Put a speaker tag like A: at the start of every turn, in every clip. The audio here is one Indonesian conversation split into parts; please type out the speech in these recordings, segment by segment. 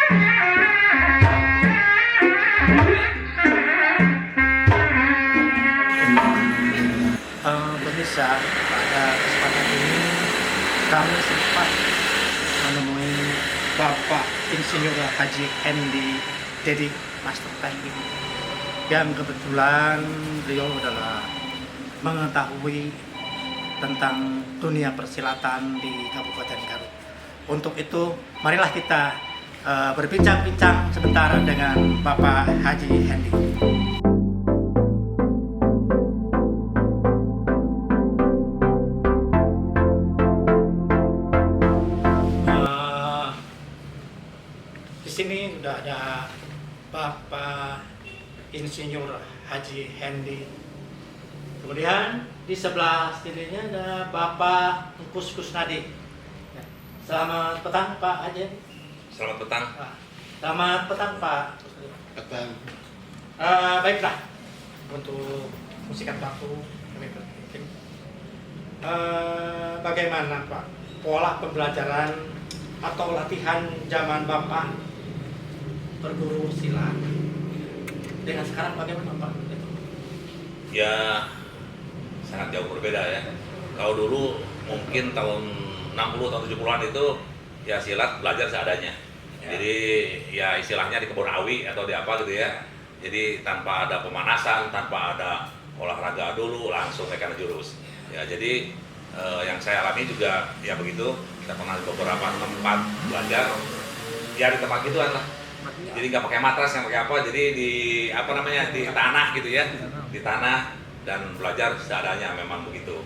A: Pemirsa, pada kesempatan ini kami sempat menemui Bapak Insinyur Haji Hendy Dedi Master Tanding, yang kebetulan beliau adalah mengetahui tentang dunia persilatan di Kabupaten Garut. Untuk itu, marilah kita berbincang-bincang sebentar dengan Bapak Haji Hendy. Di sini sudah ada Bapak Insinyur Haji Hendy. Kemudian di sebelah kirinya ada Bapak Kus Kusnadi. Selamat petang Pak Haji.
B: Selamat petang.
A: Selamat petang Pak.
C: Petang.
A: Baiklah, untuk musikan baku kami berpikir, bagaimana Pak pola pembelajaran atau latihan zaman Bapak berguru silat dengan sekarang bagaimana Pak?
B: Ya sangat jauh berbeda ya. Kalau dulu mungkin tahun 60 atau 70-an itu ya silat belajar seadanya.
A: Ya.
B: Jadi ya istilahnya di kebun awi atau di apa gitu ya. Jadi tanpa ada pemanasan, tanpa ada olahraga dulu langsung mekan jurus. Ya jadi yang saya alami juga ya begitu. Kita pernah di beberapa tempat belajar ya di tempat gituan lah. Jadi nggak pakai matras, yang pakai apa? Jadi di apa namanya di tanah gitu ya, di tanah dan belajar seadanya memang begitu.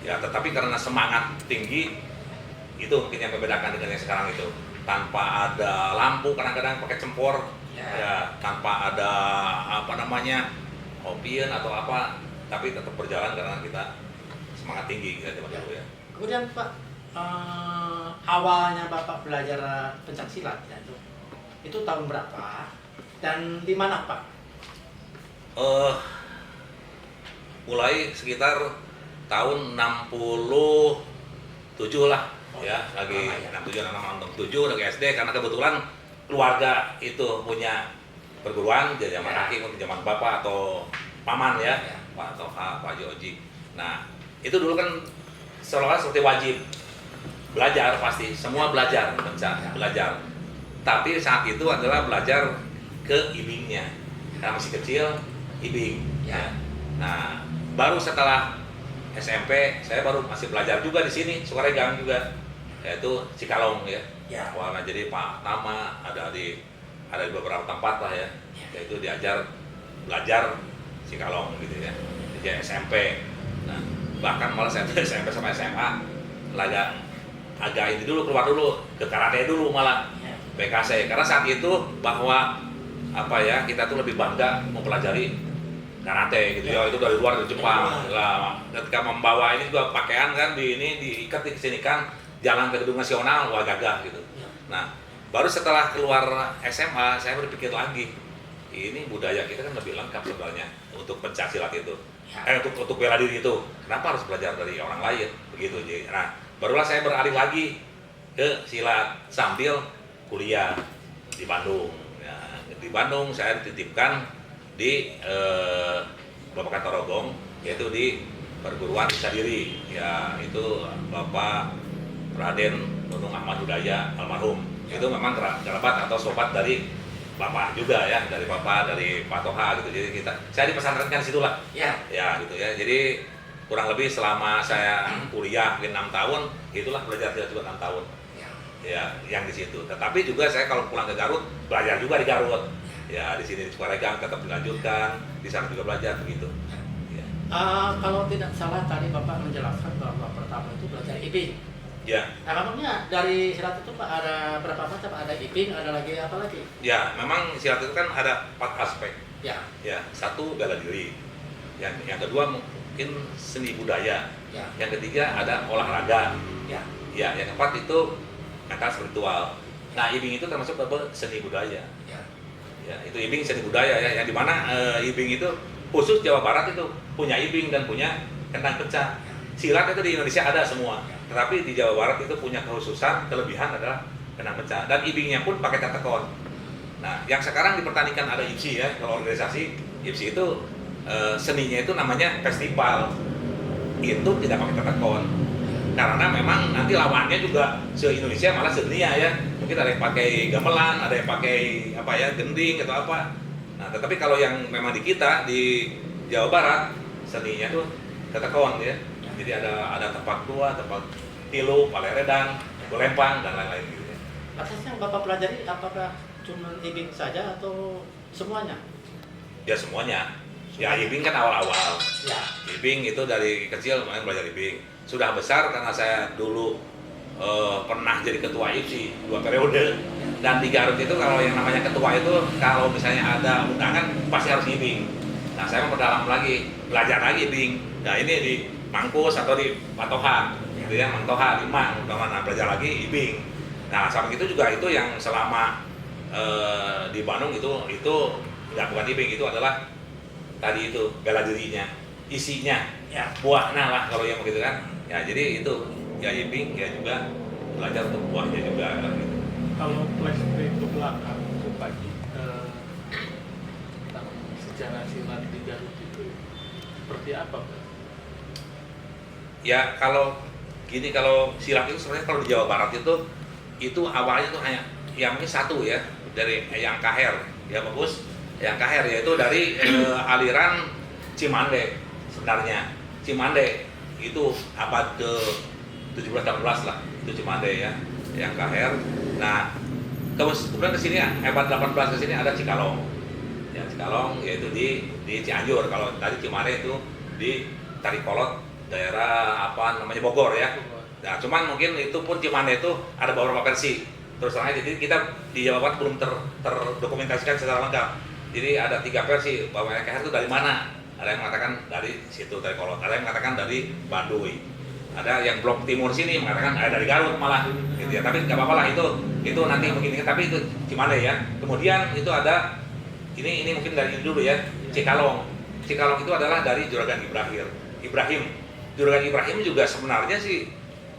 B: Ya tetapi karena semangat tinggi itu mungkin yang membedakan dengan yang sekarang itu. Tanpa ada lampu, kadang-kadang pakai cempor, ya tanpa ada apa namanya opium atau apa, tapi tetap berjalan karena kita semangat tinggi kita coba dulu ya.
A: Kemudian Pak, awalnya Bapak belajar pencak silat ya, itu tahun berapa dan di mana Pak?
B: Mulai sekitar tahun 67 lah ya, lagi 67 lagi SD karena kebetulan keluarga itu punya perguruan jadi zaman kaki mungkin zaman bapak atau paman ya, Pak Toha, Pak Joji. Nah itu dulu kan seolah-olah seperti wajib belajar, pasti semua belajar pencak belajar. Tapi saat itu adalah belajar ke ibingnya, karena masih kecil, ibing. Ya. Nah, baru setelah SMP, saya baru masih belajar juga di sini, Sukaregang juga, yaitu Cikalong ya.
A: Ya.
B: Warna jadi Pak Tama ada di beberapa tempat lah ya, yaitu diajar belajar Cikalong gitu ya. Jadi SMP. Nah, bahkan malah saya SMP sampai SMA agak ini dulu keluar dulu ke karate dulu malah. PKC, karena saat itu bahwa apa ya kita tuh lebih bangga mempelajari karate gitu ya, itu dari luar dari Jepang lah. Ketika membawa ini juga pakaian kan diikat di sini kan jalan ke gedung nasional, wah gagah gitu. Nah baru setelah keluar SMA saya berpikir lagi, ini budaya kita kan lebih lengkap sebenarnya untuk pencaksilat itu, untuk bela diri itu, kenapa harus belajar dari orang lain begitu. Nah barulah saya beralih lagi ke silat sambil kuliah di Bandung. Ya, di Bandung saya dititipkan di Bapak Torogong, yaitu di perguruan Sadiri. Ya, itu Bapak Raden Nunung Ahmad Hudaya almarhum. Itu memang kerabat atau sobat dari Bapak juga ya, dari Bapak, dari Pak Toha gitu. Jadi saya dipesantrenkan di situlah. Ya. Ya, gitu ya. Jadi kurang lebih selama saya kuliah mungkin 6 tahun, itulah belajar juga 6 tahun. Ya, yang di situ. Tetapi juga saya kalau pulang ke Garut belajar juga di Garut. Ya, di sini di Sukaregang tetap dilanjutkan, di sana juga belajar begitu. Ya.
A: Kalau tidak salah tadi Bapak menjelaskan bahwa pertama itu belajar ibing.
B: Ya.
A: Nah, memangnya dari silat itu Pak ada berapa macam? Ada ibing, ada lagi apa lagi?
B: Ya, memang silat itu kan ada 4 aspek.
A: Ya.
B: Ya, satu bela diri. Yang kedua mungkin seni budaya.
A: Ya.
B: Yang ketiga ada olahraga.
A: Ya.
B: Ya, yang keempat itu angka spiritual. Nah, ibing itu termasuk seni budaya.
A: Ya.
B: Ya, itu ibing seni budaya ya, yang dimana ibing itu khusus Jawa Barat itu punya ibing dan punya kentang pecah. Silat itu di Indonesia ada semua, tetapi di Jawa Barat itu punya kekhususan, kelebihan adalah benang pecah. Dan ibingnya pun pakai tetekon. Nah, yang sekarang dipertandingkan ada IPSI ya, kalau organisasi IPSI itu seninya itu namanya festival. Itu tidak pakai tetekon. Karena memang nanti lawannya juga se-Indonesia malah se-dunia ya. Mungkin ada yang pakai gamelan, ada yang pakai apa ya, gending atau apa. Nah, tetapi kalau yang memang di kita di Jawa Barat seninya tuh tetekon ya. Jadi ada tepak tua, tepak tilu, paleredang, golempang dan lain-lain gitu ya.
A: Atas yang Bapak pelajari apakah cuma ibing saja atau semuanya?
B: Ya semuanya. Ya ibing kan awal-awal.
A: Ya.
B: Ibing itu dari kecil main belajar ibing. Sudah besar karena saya dulu pernah jadi ketua IPSI 2 periode. Dan di Garut itu kalau yang namanya ketua itu kalau misalnya ada undangan pasti harus ibing. Nah saya memperdalam lagi, belajar lagi ibing. Nah ini di Mangkus atau di Matoha, gitu ya, Mangtoha, Limang, nah, belajar lagi ibing. Nah sama itu juga itu yang selama di Bandung itu nggak bukan ibing, itu adalah tadi itu bela dirinya, isinya, ya buahnya lah kalau yang begitu kan. Ya jadi itu ya ibing ya juga belajar untuk buahnya juga gitu.
C: Kalau flashback ke belakang ke pagi sejarah silat di Garut itu seperti apa, Pak?
B: Ya kalau gini, kalau silat itu sebenarnya kalau di Jawa Barat itu awalnya tuh hanya yang ini satu ya, dari yang Kaher ya bagus, yang Kaher yaitu dari aliran Cimande sebenarnya. Cimande itu abad ke 17-18 lah, itu Cimande ya, yang Kaher. Nah kemudian ke sini abad 18 ke sini ada Cikalong. Ya Cikalong yaitu di Cianjur. Kalau tadi Cimande itu di Tarikolot, daerah apa namanya Bogor ya. Nah, cuman mungkin itu pun Cimande itu ada beberapa versi. Terus terang aja, jadi kita di Jawa Barat belum terdokumentasikan secara lengkap. Jadi ada 3 versi bahwa Kaher itu dari mana. Ada yang mengatakan dari situ dari Kolot, ada yang mengatakan dari Baduy, ada yang blok timur sini mengatakan ada dari Garut malah. Gitu ya. Tapi nggak apa-apa lah itu nanti mungkin. Tapi itu Cimande ya. Kemudian itu ada ini mungkin dari ini dulu ya, Cikalong. Cikalong itu adalah dari Juragan Ibrahim. Juragan Ibrahim juga sebenarnya sih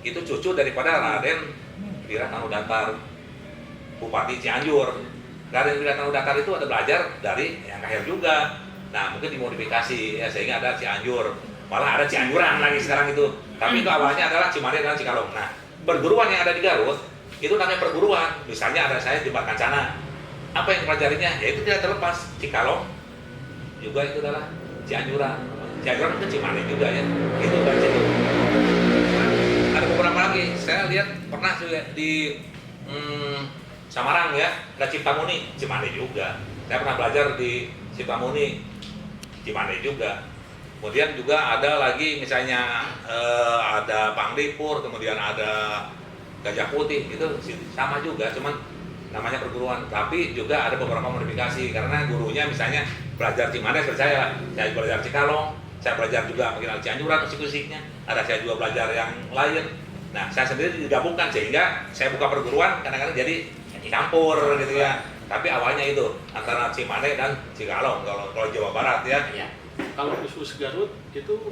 B: itu cucu daripada Raden Wiran Anudatar, Bupati Cianjur. Raden Wiran Anudatar itu ada belajar dari yang Kaher juga. Nah mungkin dimodifikasi ya sehingga ada Cianjur, malah ada Cianjuran lagi sekarang itu. Tapi itu awalnya adalah Cimande dan Cikalong. Nah perguruan yang ada di Garut itu namanya perguruan. Misalnya ada saya di Kancana. Apa yang pelajarinya? Ya itu tidak terlepas Cikalong juga itu adalah Cianjuran. Cianjuran itu Cimande juga ya, itu dari situ. Ada beberapa lagi, saya lihat pernah juga di Samarang ya, ada Ciptamuni, Cimande juga. Saya pernah belajar di Ciptamuni, Cimande juga. Kemudian juga ada lagi misalnya ada Panglipur, kemudian ada Gajah Putih, itu sama juga, cuman namanya perguruan. Tapi juga ada beberapa modifikasi karena gurunya misalnya belajar Cimande seperti saya belajar Cikalong. Saya belajar juga mungkin Cianjuran musik-musiknya, ada saya juga belajar yang lain. Nah, saya sendiri digabungkan sehingga saya buka perguruan kadang-kadang jadi campur gitu ya. Tapi awalnya itu antara Cimande dan Cikalong kalau Jawa Barat ya.
A: Ya.
C: Kalau khusus Garut itu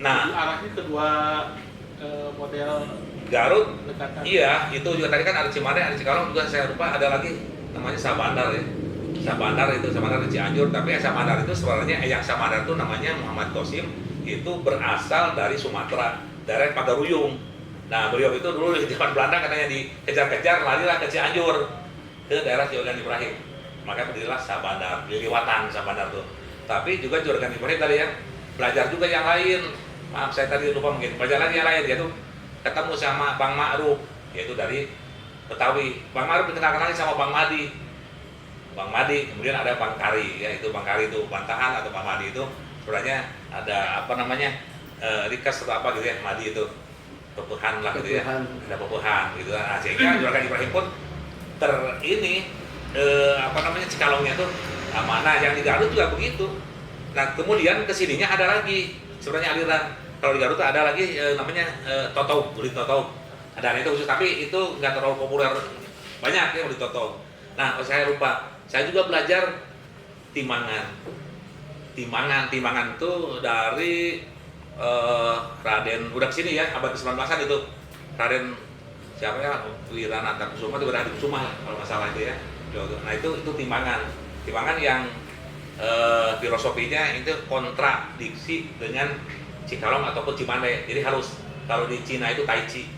B: Nah,
C: arahnya kedua model
B: Garut,
C: pendekatan.
B: iya itu juga tadi kan ada Cimande, ada Cikalong juga saya lupa ada lagi namanya Sabandar ya. Sabandar di Cianjur, tapi Sabandar itu sebenarnya yang Sabandar itu namanya Muhammad Qasim, itu berasal dari Sumatera, daerah Pagaruyung. Nah beliau itu dulu di zaman Belanda katanya dikejar-kejar, larilah ke Cianjur, ke daerah Juragan Ibrahim. Maka berdirilah Sabandar, Liliwatan Sabandar tuh. Tapi juga Juragan Ibrahim tadi ya, belajar juga yang lain. Maaf saya tadi lupa mungkin, belajar lagi yang lain, yaitu ketemu sama Bang Ma'ruf, yaitu dari Betawi. Bang Ma'ruf dikenalkan lagi sama Bang Madi. Bang Madi, kemudian ada Bang Kari, ya itu Bang Kari itu Bantahan atau Bang Madi itu sebenarnya ada apa namanya Rikas atau apa gitu ya, Madi itu Pepuhan lah gitu ya, ada Pepuhan gitu. Nah, sehingga Juragan Ibrahim pun apa namanya Cikalongnya tuh mana yang di Garut juga begitu. Nah kemudian kesininya ada lagi sebenarnya aliran. Kalau di Garut ada lagi namanya Totou, Ulit Totou. Ada itu khusus tapi itu nggak terlalu populer banyak ya Ulit Totou. Nah saya lupa. Saya juga belajar Timangan. Timangan itu dari Raden udah kesini ya abad ke-19an itu Raden siapa ya, Wiranata Kusuma itu Wirahadi Kusuma lah, kalau nggak salah itu ya. Nah itu timbangan yang filosofinya itu kontradiksi dengan Cikalong ataupun Cimande. Jadi harus, kalau di Cina itu Tai Chi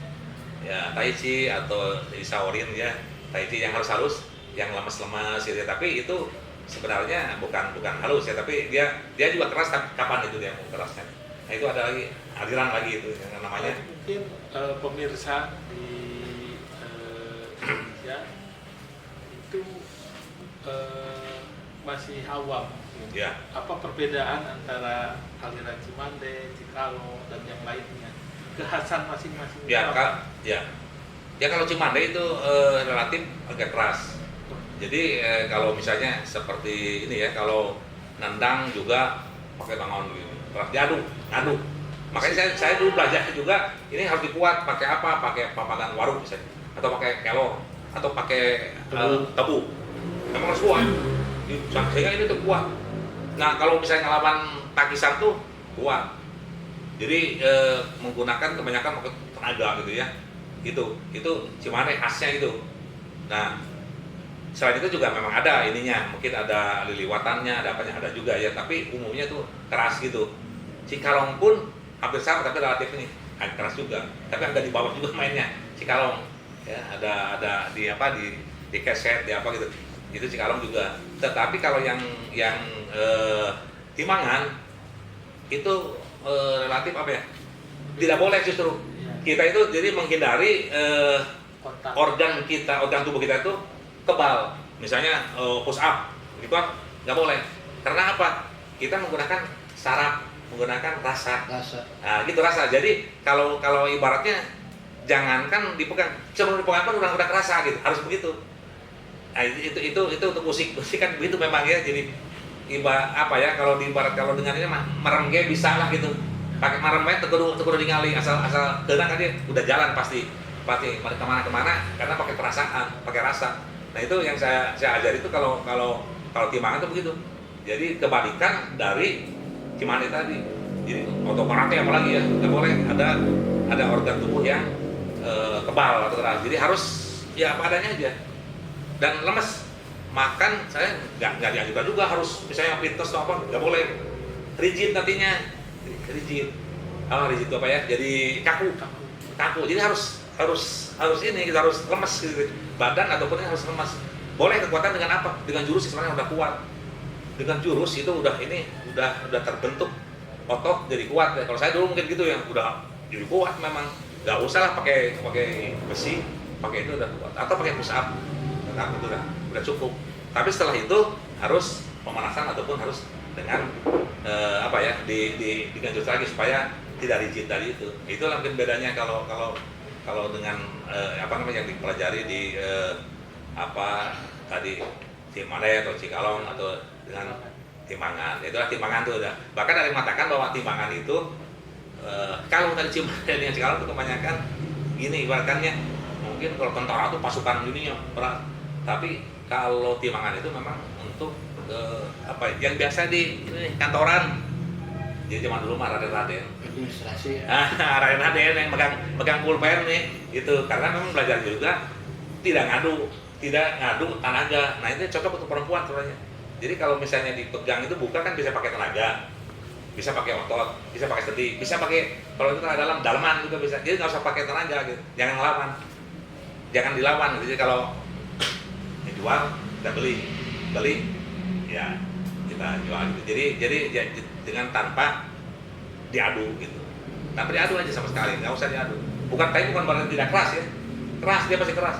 B: ya, Tai Chi atau di Shaolin ya, Tai Chi yang halus, yang lemas-lemas gitu ya. Tapi itu sebenarnya bukan halus ya, tapi dia juga keras. Tapi kapan itu dia mau kerasnya? Nah itu ada lagi aliran lagi itu yang namanya.
C: Mungkin pemirsa di Indonesia itu masih awam.
B: Ya.
C: Apa perbedaan antara aliran Cimande, Cikalong dan yang lainnya? Kekhasan masing-masing.
B: Ya,
C: apa?
B: ya kalau Cimande itu relatif agak keras. Jadi kalau misalnya seperti ini ya, kalau nendang juga pakai tangan gitu, keras diaduk. Makanya saya dulu belajar juga, ini harus dikuat pakai apa? Pakai papagan warung misalnya, atau pakai kelor, atau pakai tebu. Memang harus kuat. Sehingga ini tuh kuat. Nah kalau misalnya ngelawan takisan tuh kuat. Jadi menggunakan kebanyakan pakai tenaga gitu ya. Itu Cimande khasnya itu. Nah selain itu juga memang ada ininya, mungkin ada liliwatannya, ada apanya, ada juga ya. Tapi umumnya tuh keras gitu. Cikalong pun hampir sama, tapi relatif ini agak keras juga. Tapi agak di bawah juga mainnya Cikalong. Ya ada di apa di keset, di apa gitu. Itu Cikalong juga. Tetapi kalau yang Timbangan itu relatif apa ya? Tidak boleh justru. Kita itu jadi menghindari organ tubuh kita itu kebal. Misalnya push up, gitu kan nggak boleh. Karena apa? Kita menggunakan saraf, menggunakan rasa. Nah, gitu rasa. Jadi kalau ibaratnya jangankan dipegang, sebelum dipegang pun udah kerasa gitu. Harus begitu. Nah, itu untuk musik kan begitu memang ya. Jadi apa ya, kalau dengan ini mah merengge bisa lah gitu. Pakai meremnya teguh ningali asal tenang kan dia udah jalan pasti kemana karena pakai perasaan, pakai rasa. Nah itu yang saya ajari itu kalau timbangan itu begitu. Jadi kebalikan dari Cimande tadi. Jadi otokarate apalagi ya, nggak boleh ada organ tubuh yang kebal atau keras. Jadi harus ya apa adanya aja. Dan lemes, makan saya nggak dianjurkan juga harus misalnya fitness atau apa, nggak boleh. Rigid nantinya, rigid itu apa ya? Jadi kaku. Jadi harus ini, kita harus lemes gitu. Badan ataupun harus lemes. Boleh kekuatan dengan apa? Dengan jurus sebenarnya udah kuat. Dengan jurus itu udah terbentuk otot jadi kuat ya. Kalau saya dulu mungkin gitu ya, udah jadi kuat memang. Nggak usah lah pakai besi, pakai itu udah kuat. Atau pakai push up, itu udah cukup. Tapi setelah itu harus pemanasan ataupun harus dengan apa ya diganjur lagi supaya tidak rigid tadi itu. Itulah mungkin bedanya kalau dengan apa namanya yang dipelajari di apa tadi Cimande atau Cikalong atau dengan timbangan. Itulah timbangan itu udah. Bahkan ada yang mengatakan bahwa timbangan itu kalau tadi Cimande dengan Cikalong itu kebanyakan gini ibaratkannya, mungkin kalau tentara itu pasukan ini yang berat. Tapi kalau timbangan itu memang untuk apa yang biasa di kantoran. Jadi zaman dulu mah Raden
A: administrasi ya.
B: Raden yang megang pulpen nih itu, karena memang belajar juga tidak ngadu tenaga. Nah itu cocok untuk perempuan sebenarnya. Jadi kalau misalnya dipegang itu buka kan bisa pakai tenaga, bisa pakai otot, bisa pakai sendi, bisa pakai kalau itu tenaga dalaman juga bisa. Jadi nggak usah pakai tenaga gitu. Jangan dilawan. Jadi kalau dijual kita beli ya kita jual gitu. Jadi dengan tanpa diadu gitu. Tanpa diadu aja sama sekali, nggak usah diadu. Bukan berarti tidak keras ya. Keras, dia pasti keras.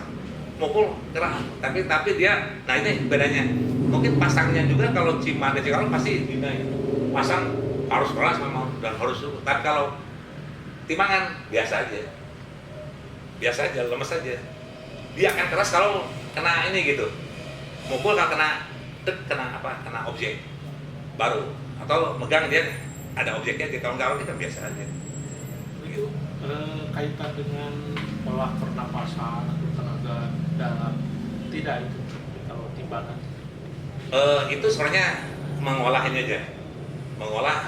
B: Mukul keras, tapi dia, nah ini bedanya. Mungkin pasangnya juga kalau Cimande Cikalong pasti pasang harus keras memang dan harus. Tapi kalau timbangan biasa aja, lemes aja. Dia akan keras kalau kena ini gitu. Mukul kalau kena objek baru, atau megang dia ada objeknya. Kalau kita biasa aja.
C: Itu kaitan dengan pola pernapasan atau tenaga dalam, tidak itu kalau timbangan.
B: Itu sebenarnya mengolah ini aja, mengolah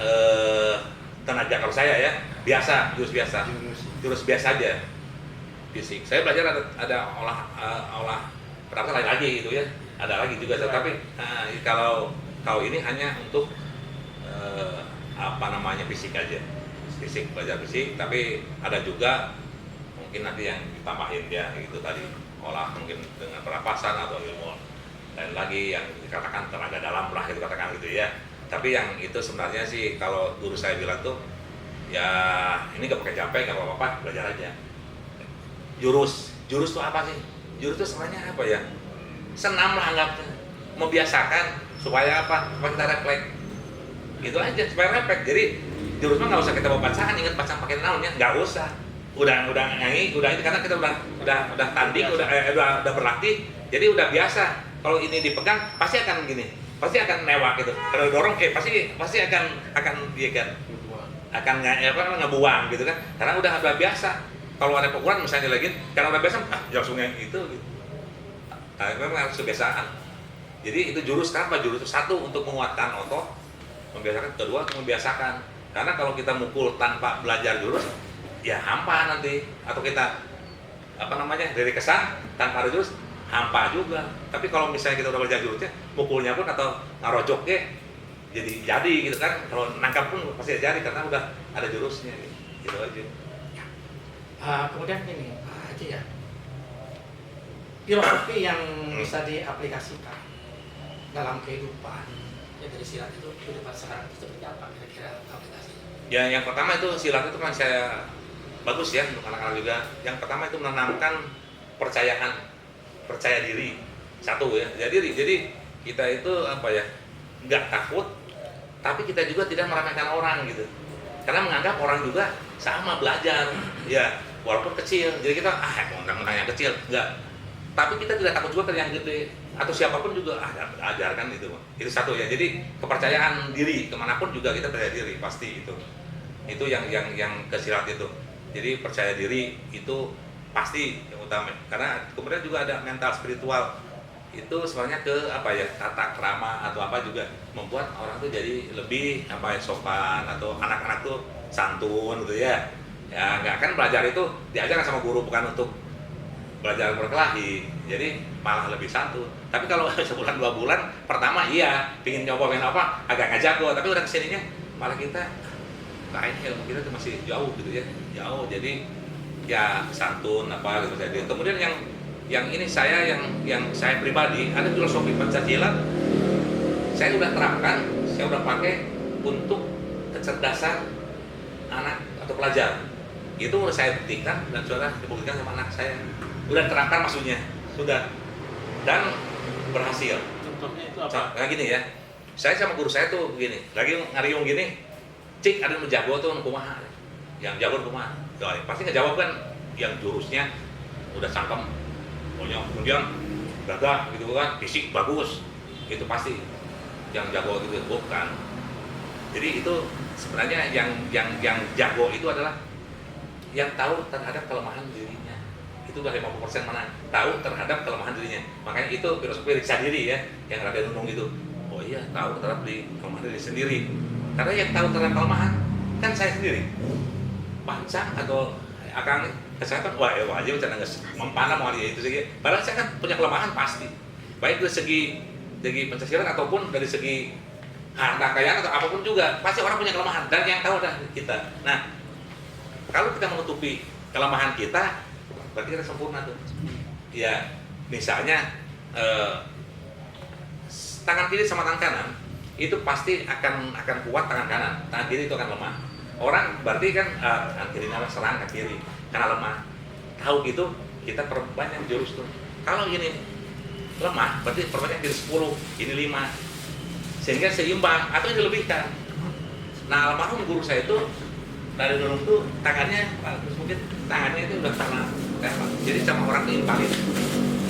B: tenaga. Kalau saya ya biasa, jurus biasa aja, fisik. Saya belajar ada olah perabot lain lagi gitu ya, ada lagi juga. Tapi kalau ini hanya untuk fisik aja, fisik, belajar fisik. Tapi ada juga mungkin nanti yang ditambahin ya gitu tadi, olah mungkin dengan pernapasan atau ilmu lain lagi yang dikatakan tenaga dalam lah gitu katakan gitu ya. Tapi yang itu sebenarnya sih kalau guru saya bilang tuh ya ini gak pakai capek, gak apa-apa, belajar aja. Jurus tuh apa sih? Jurus tuh sebenarnya apa ya? Senam lah anggapnya, membiasakan supaya apa? Supaya kita refleks. Gitu aja, supaya refleks. Jadi jurus mah nggak usah kita bawa bacaan, ingat bacaan pakai naonnya, nggak usah. Udah nyanyi, udah itu karena kita udah tanding, udah berlatih, jadi udah biasa. Kalau ini dipegang pasti akan gini, pasti akan newak gitu. Kalau dorong pasti akan dia kan akan ngebuang gitu kan, karena udah biasa. Kalau ada pukulan misalnya lagi, karena udah biasa, langsung yang itu gitu. Memang harus kebiasaan. Jadi itu jurus apa? Jurus itu satu untuk menguatkan otot, membiasakan. Kedua untuk membiasakan. Karena kalau kita mukul tanpa belajar jurus, ya hampa nanti. Atau kita dari kesan tanpa ada jurus, hampa juga. Tapi kalau misalnya kita udah belajar jurusnya, mukulnya pun atau ngarojoknya jadi gitu kan. Kalau nangkap pun pasti jadi karena udah ada jurusnya gitu aja.
A: Kemudian ini Pak Haji ya, filosofi yang bisa diaplikasikan dalam kehidupan ya dari silat itu kehidupan sekarang itu seperti apa kira-kira aplikasinya?
B: Ya yang pertama itu silat itu kan saya bagus ya untuk anak-anak juga. Yang pertama itu menanamkan percaya diri satu ya, jadi kita itu nggak takut, tapi kita juga tidak meremehkan orang gitu, karena menganggap orang juga sama belajar ya, walaupun kecil. Jadi kita undang-undang yang kecil enggak, tapi kita tidak takut juga ke yang gede atau siapapun juga ajarkan itu satu ya. Jadi kepercayaan diri kemanapun juga kita percaya diri pasti itu yang kesilat itu. Jadi percaya diri itu pasti yang utama, karena kemudian juga ada mental spiritual itu sebenarnya tata krama atau apa juga membuat orang tuh jadi lebih sopan, atau anak-anak tuh santun gitu ya. Ya nggak kan belajar itu diajarkan sama guru bukan untuk belajar berkelahi, jadi malah lebih santun. Tapi kalau sebulan 2 bulan pertama pingin nyobain agak nggak jago, tapi udah kesininya malah kita lain, ilmu kita tuh masih jauh gitu ya, jauh. Jadi ya santun gitu. Jadi kemudian yang ini yang saya pribadi ada filosofi Pancasila saya udah terapkan, saya udah pakai untuk kecerdasan anak atau pelajar. Itu udah saya buktikan dan sudah dibuktikan sama anak saya. Udah terapkan maksudnya, sudah, dan berhasil.
C: Contohnya itu apa?
B: Kayak gini ya, saya sama guru saya tuh begini, lagi ngariung gini, cik ada yang jago tuh kumaha, yang jago kumaha, pasti ngejawab kan, yang jurusnya udah cangkem, kemudian gagah gitu kan, fisik bagus, itu pasti yang jago gitu, bukan. Jadi itu sebenarnya yang jago itu adalah yang tahu terhadap kelemahan dirinya. Itu udah 50% menang, tahu terhadap kelemahan dirinya. Makanya itu filosofi riksa diri ya, yang Raden Nunung itu. Oh iya, tahu terhadap kelemahan diri sendiri. Karena yang tahu terhadap kelemahan kan saya sendiri. Pancang atau akang kesehatan, wajib cara mempanah mau itu sih. Padahal saya kan punya kelemahan pasti. Baik dari segi Pancasila ataupun dari segi harta kekayaan atau apapun juga, pasti orang punya kelemahan dan yang tahu adalah kita. Nah, kalau kita menutupi kelemahan kita, berarti kita sempurna tuh. Ya, misalnya tangan kiri sama tangan kanan itu pasti akan kuat tangan kanan, tangan kiri itu akan lemah. Orang berarti kan tangan kiri serang ke kiri karena lemah. Tahu gitu, kita perbanyak jurus tuh. Kalau ini lemah, berarti perbanyak jadi 10, ini 5. Sehingga seimbang atau dilebihkan. Nah, almarhum guru saya itu dari dulu tuh tangannya, mungkin tangannya itu udah pernah jadi sama orang diimpangin.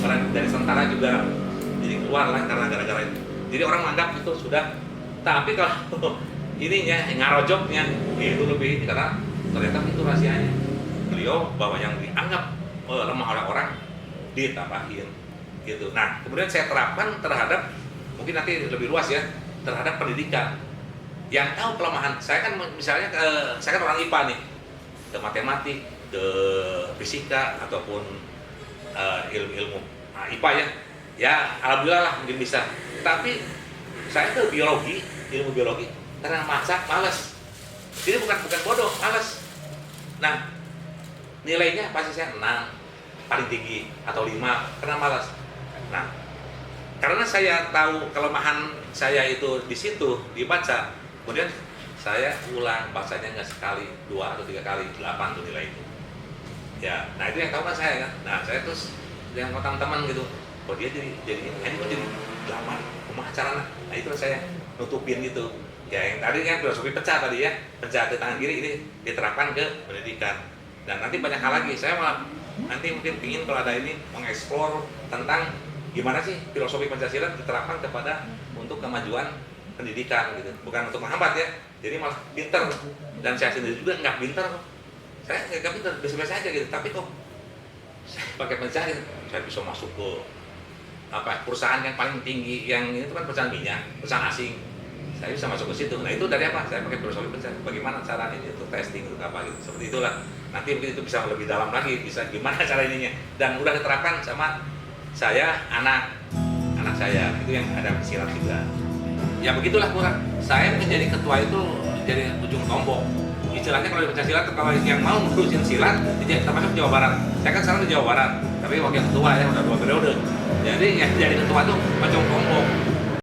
B: Orang dari tentara juga jadi keluar lah karena gara-gara itu. Jadi orang menganggap itu sudah. Tapi kalau ininya ngarojoknya itu lebih karena ternyata itu rahasianya. Beliau bahwa yang dianggap lemah oleh orang ditambahin gitu. Nah, kemudian saya terapkan terhadap mungkin nanti lebih luas ya, terhadap pendidikan. Yang tahu kelemahan saya kan misalnya saya kan orang IPA nih, ke matematik ke fisika ataupun ilmu-ilmu IPA ya alhamdulillah lah mungkin bisa. Tapi saya ke biologi, ilmu biologi karena masak malas. Jadi bukan bodoh, malas. Nah, nilainya pasti saya 6 paling tinggi atau 5 karena malas. Nah, karena saya tahu kelemahan saya itu di situ dibaca, kemudian saya ulang bacanya nggak sekali, 2 atau 3 kali, 8 tuh nilai itu. Ya, nah itu yang tahu kan saya kan. Nah, saya terus yang teman-teman gitu, oh dia jadi ini kok jadi 8, kumaha carana. Nah, itu saya nutupin gitu. Ya, yang tadi kan filosofi pecah tadi ya, pecah ke tangan kiri ini diterapkan ke pendidikan. Dan nanti banyak hal lagi. Saya malah nanti mungkin ingin kalau ada ini mengeksplor tentang gimana sih filosofi Pancasila diterapkan kepada untuk kemajuan pendidikan gitu, bukan untuk menghambat ya. Jadi malah pinter, dan saya sendiri juga nggak pinter kok. Saya nggak pinter, biasa-biasa aja gitu. Tapi kok saya pakai Pancasila, saya bisa masuk ke perusahaan yang paling tinggi, yang itu kan perusahaan minyak, perusahaan asing. Saya bisa masuk ke situ. Nah itu dari apa? Saya pakai filosofi Pancasila. Bagaimana cara ini untuk testing untuk apa gitu. Seperti itulah. Nanti mungkin itu bisa lebih dalam lagi, bisa gimana cara ininya. Dan udah diterapkan sama saya, anak saya itu yang ada silat juga. Ya begitulah kurang. Saya menjadi ketua itu jadi ujung tombol. Istilahnya kalau di Pancasila kalau yang mau ngurusin silat, termasuk Jawa Barat. Saya kan sekarang di Jawa Barat, tapi wakil ketua ya udah 2 periode. Jadi yang jadi ketua itu ujung tombol.